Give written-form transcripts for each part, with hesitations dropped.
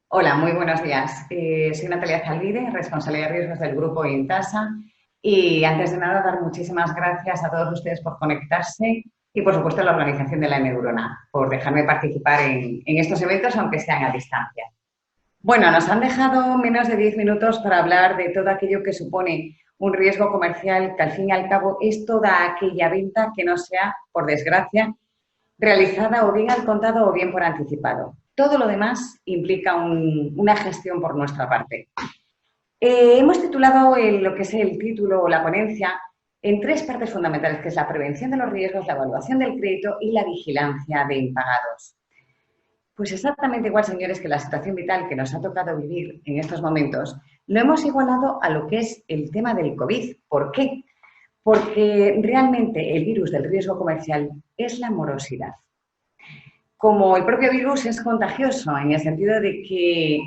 Hola, muy buenos días. Soy Natalia Zalvide, responsable de riesgos del grupo Intasa. Y antes de nada, dar muchísimas gracias a todos ustedes por conectarse y, por supuesto, a la organización de la Neurona por dejarme participar en estos eventos, aunque sean a distancia. Bueno, nos han dejado menos de 10 minutos para hablar de todo aquello que supone un riesgo comercial, que al fin y al cabo es toda aquella venta que no sea, por desgracia, realizada o bien al contado o bien por anticipado. Todo lo demás implica una gestión por nuestra parte. Hemos titulado lo que es el título o la ponencia en tres partes fundamentales, que es la prevención de los riesgos, la evaluación del crédito y la vigilancia de impagados. Pues exactamente igual, señores, que la situación vital que nos ha tocado vivir en estos momentos, lo hemos igualado a lo que es el tema del COVID. ¿Por qué? Porque realmente el virus del riesgo comercial es la morosidad. Como el propio virus es contagioso en el sentido de que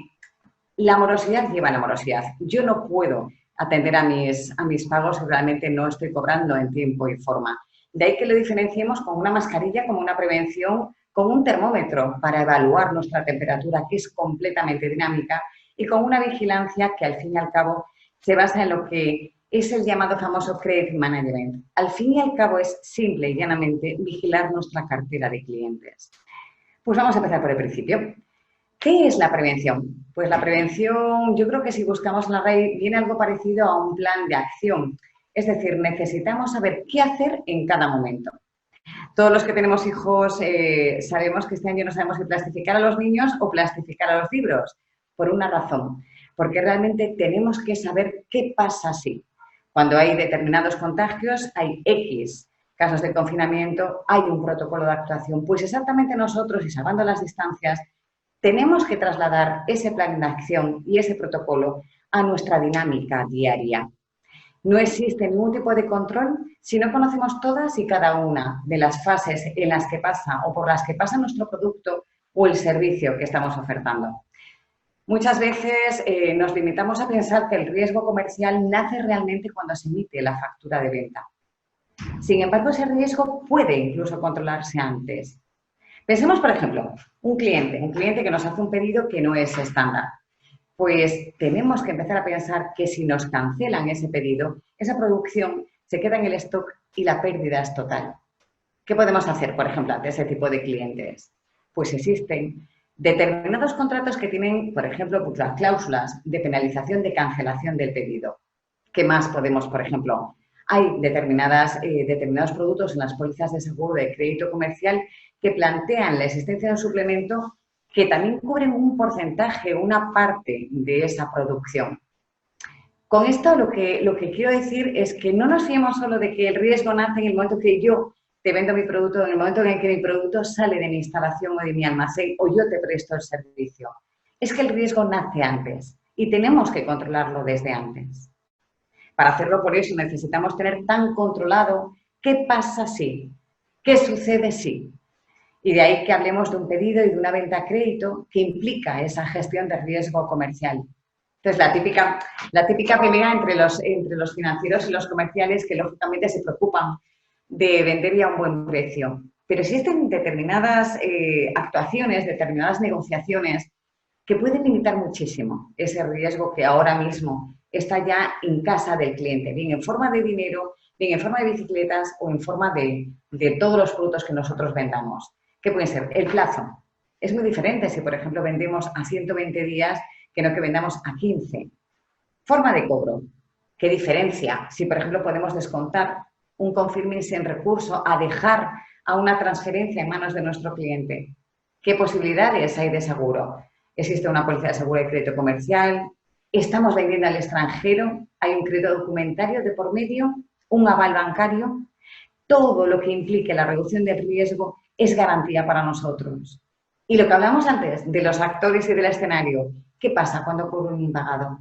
la morosidad lleva a la morosidad. Yo no puedo atender a mis pagos si realmente no estoy cobrando en tiempo y forma. De ahí que lo diferenciemos con una mascarilla, como una prevención, con un termómetro para evaluar nuestra temperatura, que es completamente dinámica, y con una vigilancia que al fin y al cabo se basa en lo que es el llamado famoso credit management. Al fin y al cabo es simple y llanamente vigilar nuestra cartera de clientes. Pues vamos a empezar por el principio. ¿Qué es la prevención? Pues la prevención, yo creo que si buscamos en la RAE, viene algo parecido a un plan de acción. Es decir, necesitamos saber qué hacer en cada momento. Todos los que tenemos hijos sabemos que este año no sabemos si plastificar a los niños o plastificar a los libros, por una razón, porque realmente tenemos que saber qué pasa si. Cuando hay determinados contagios, hay X casos de confinamiento, hay un protocolo de actuación. Pues exactamente nosotros, y salvando las distancias, tenemos que trasladar ese plan de acción y ese protocolo a nuestra dinámica diaria. No existe ningún tipo de control si no conocemos todas y cada una de las fases en las que pasa o por las que pasa nuestro producto o el servicio que estamos ofertando. Muchas veces nos limitamos a pensar que el riesgo comercial nace realmente cuando se emite la factura de venta. Sin embargo, ese riesgo puede incluso controlarse antes. Pensemos, por ejemplo, un cliente que nos hace un pedido que no es estándar. Pues tenemos que empezar a pensar que si nos cancelan ese pedido, esa producción se queda en el stock y la pérdida es total. ¿Qué podemos hacer, por ejemplo, ante ese tipo de clientes? Pues existen determinados contratos que tienen, por ejemplo, pues las cláusulas de penalización de cancelación del pedido. ¿Qué más podemos, por ejemplo? Hay determinados productos en las pólizas de seguro de crédito comercial que plantean la existencia de un suplemento que también cubren un porcentaje, una parte de esa producción. Con esto lo que quiero decir es que no nos fiemos solo de que el riesgo nace en el momento que yo te vendo mi producto, en el momento en que mi producto sale de mi instalación o de mi almacén o yo te presto el servicio. Es que el riesgo nace antes y tenemos que controlarlo desde antes. Para hacerlo, por eso, necesitamos tener tan controlado qué pasa si, qué sucede si. Y de ahí que hablemos de un pedido y de una venta a crédito que implica esa gestión de riesgo comercial. Entonces, la típica pelea entre los financieros y los comerciales que, lógicamente, se preocupan de vender ya a un buen precio. Pero existen determinadas actuaciones, determinadas negociaciones que pueden limitar muchísimo ese riesgo que ahora mismo está ya en casa del cliente, bien en forma de dinero, bien en forma de bicicletas o en forma de todos los productos que nosotros vendamos. ¿Qué puede ser? El plazo. Es muy diferente si, por ejemplo, vendemos a 120 días que no que vendamos a 15. Forma de cobro. ¿Qué diferencia? Si, por ejemplo, podemos descontar un confirming sin recurso a dejar a una transferencia en manos de nuestro cliente. ¿Qué posibilidades hay de seguro? Existe una póliza de seguro de crédito comercial, estamos vendiendo al extranjero, hay un crédito documentario de por medio, un aval bancario. Todo lo que implique la reducción del riesgo es garantía para nosotros. Y lo que hablamos antes de los actores y del escenario, ¿qué pasa cuando ocurre un impagado?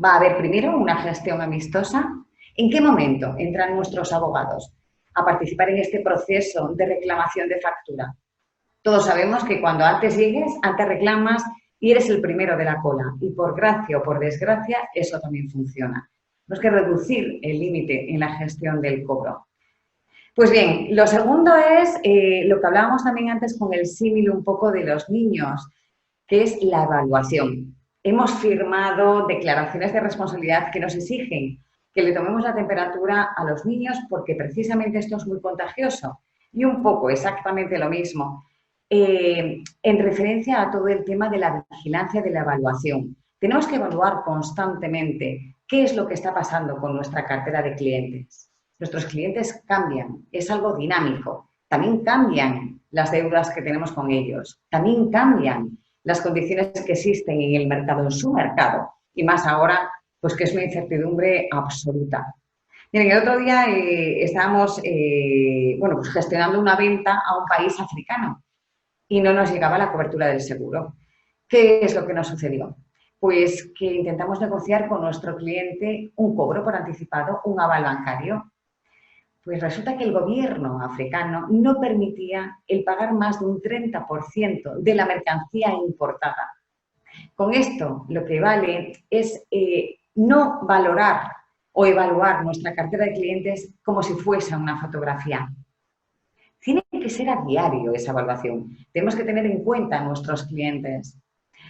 ¿Va a haber primero una gestión amistosa? ¿En qué momento entran nuestros abogados a participar en este proceso de reclamación de factura? Todos sabemos que cuando antes llegues, antes reclamas y eres el primero de la cola. Y por gracia o por desgracia, eso también funciona. Tenemos que reducir el límite en la gestión del cobro. Pues bien, lo segundo es lo que hablábamos también antes con el símil un poco de los niños. que es la evaluación. Hemos firmado declaraciones de responsabilidad que nos exigen que le tomemos la temperatura a los niños porque precisamente esto es muy contagioso. Y un poco exactamente lo mismo en referencia a todo el tema de la vigilancia de la evaluación. Tenemos que evaluar constantemente qué es lo que está pasando con nuestra cartera de clientes. Nuestros clientes cambian, es algo dinámico. También cambian las deudas que tenemos con ellos. También cambian las condiciones que existen en el mercado, en su mercado. Y más ahora, pues que es una incertidumbre absoluta. Miren, el otro día estábamos bueno, pues gestionando una venta a un país africano y no nos llegaba la cobertura del seguro. ¿Qué es lo que nos sucedió? Pues que intentamos negociar con nuestro cliente un cobro por anticipado, un aval bancario. Pues resulta que el gobierno africano no permitía el pagar más de un 30% de la mercancía importada. Con esto, lo que vale es no valorar o evaluar nuestra cartera de clientes como si fuese una fotografía. Tiene que ser a diario esa evaluación. Tenemos que tener en cuenta a nuestros clientes.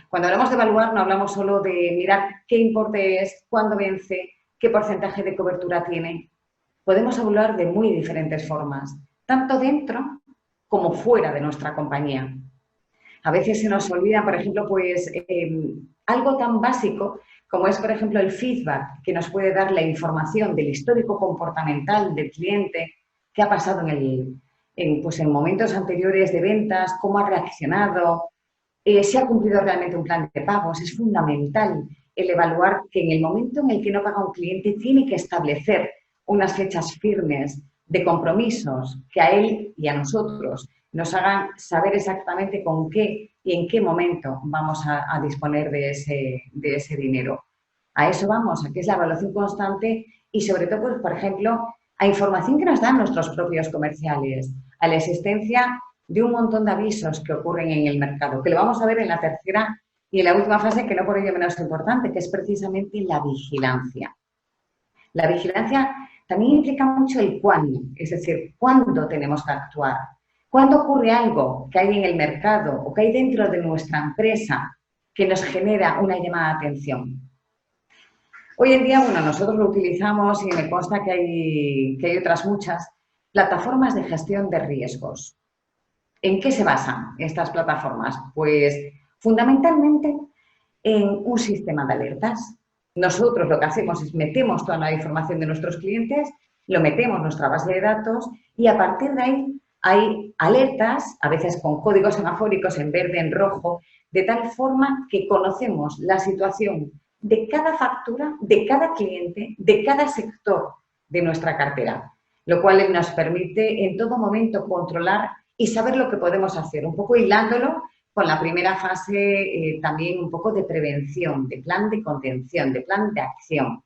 Cuando hablamos de evaluar, no hablamos solo de mirar qué importe es, cuándo vence, qué porcentaje de cobertura tiene. Podemos evaluar de muy diferentes formas, tanto dentro como fuera de nuestra compañía. A veces se nos olvida, por ejemplo, pues algo tan básico como es, por ejemplo, el feedback que nos puede dar la información del histórico comportamental del cliente, qué ha pasado pues en momentos anteriores de ventas, cómo ha reaccionado, si ha cumplido realmente un plan de pagos. Es fundamental el evaluar que en el momento en el que no paga un cliente tiene que establecer unas fechas firmes de compromisos que a él y a nosotros nos hagan saber exactamente con qué y en qué momento vamos a disponer de ese dinero. A eso vamos, a que es la evaluación constante y sobre todo, pues, por ejemplo, a información que nos dan nuestros propios comerciales, a la existencia de un montón de avisos que ocurren en el mercado, que lo vamos a ver en la tercera y en la última fase, que no por ello menos importante, que es precisamente la vigilancia. La vigilancia también implica mucho el cuándo, es decir, cuándo tenemos que actuar. ¿Cuándo ocurre algo que hay en el mercado o que hay dentro de nuestra empresa que nos genera una llamada de atención? Hoy en día, bueno, nosotros lo utilizamos y me consta que hay otras muchas plataformas de gestión de riesgos. ¿En qué se basan estas plataformas? Pues fundamentalmente en un sistema de alertas. Nosotros lo que hacemos es metemos toda la información de nuestros clientes, lo metemos en nuestra base de datos y a partir de ahí hay alertas, a veces con códigos semafóricos en verde, en rojo, de tal forma que conocemos la situación de cada factura, de cada cliente, de cada sector de nuestra cartera, lo cual nos permite en todo momento controlar y saber lo que podemos hacer, un poco hilándolo con la primera fase también un poco de prevención, de plan de contención, de plan de acción.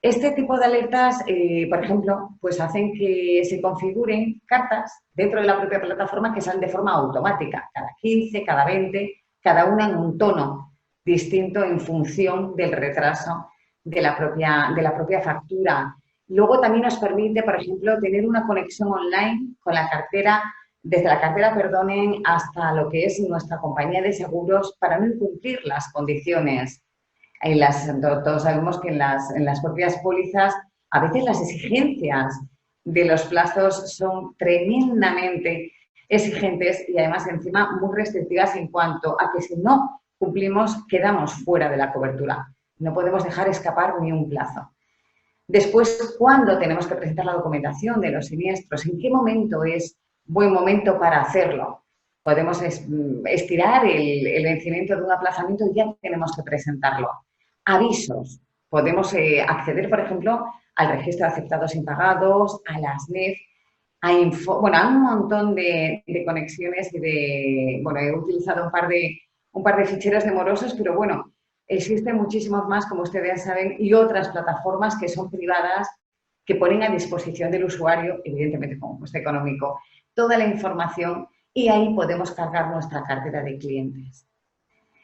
Este tipo de alertas, por ejemplo, pues hacen que se configuren cartas dentro de la propia plataforma que salen de forma automática, cada 15, cada 20, cada una en un tono distinto en función del retraso de la propia factura. Luego también nos permite, por ejemplo, tener una conexión online con la cartera, desde la cartera, perdonen, hasta lo que es nuestra compañía de seguros para no incumplir las condiciones. Todos sabemos que en las propias pólizas a veces las exigencias de los plazos son tremendamente exigentes y además encima muy restrictivas en cuanto a que si no cumplimos quedamos fuera de la cobertura. No podemos dejar escapar ni un plazo. Después, ¿cuándo tenemos que presentar la documentación de los siniestros? ¿En qué momento es buen momento para hacerlo? Podemos estirar el vencimiento de un aplazamiento y ya tenemos que presentarlo. Avisos. Podemos acceder, por ejemplo, al registro de aceptados impagados, a las NEF, a un montón de conexiones y bueno, he utilizado un par de ficheros de morosos, pero bueno, existen muchísimos más, como ustedes saben, y otras plataformas que son privadas que ponen a disposición del usuario, evidentemente con un coste económico, toda la información y ahí podemos cargar nuestra cartera de clientes.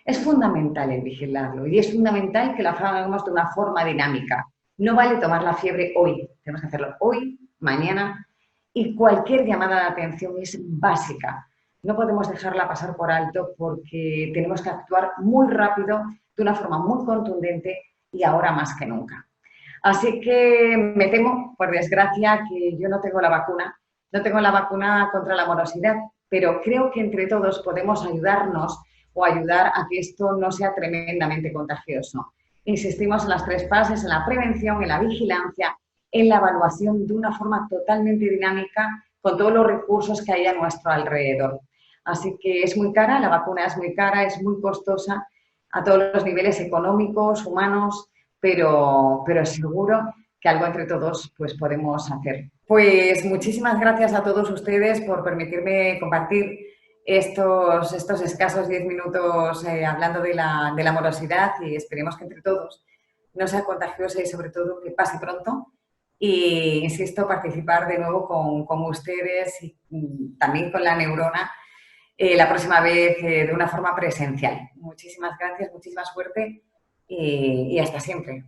Es fundamental el vigilarlo y es fundamental que lo hagamos de una forma dinámica. No vale tomar la fiebre hoy, tenemos que hacerlo hoy, mañana y cualquier llamada de atención es básica no podemos dejarla pasar por alto porque tenemos que actuar muy rápido, de una forma muy contundente y ahora más que nunca. Así que me temo, por desgracia, que yo no tengo la vacuna, no tengo la vacuna contra la morosidad, pero creo que entre todos podemos ayudarnos o ayudar a que esto no sea tremendamente contagioso. Insistimos en las tres fases, en la prevención, en la vigilancia, en la evaluación de una forma totalmente dinámica con todos los recursos que hay a nuestro alrededor. Así que es muy cara, la vacuna es muy cara, es muy costosa a todos los niveles económicos, humanos, pero seguro que algo entre todos pues podemos hacer. Pues muchísimas gracias a todos ustedes por permitirme compartir estos escasos 10 minutos hablando de la morosidad y esperemos que entre todos no sea contagiosa y sobre todo que pase pronto. Y insisto, participar de nuevo con ustedes y también con la Neurona la próxima vez de una forma presencial. Muchísimas gracias, muchísima suerte y hasta siempre.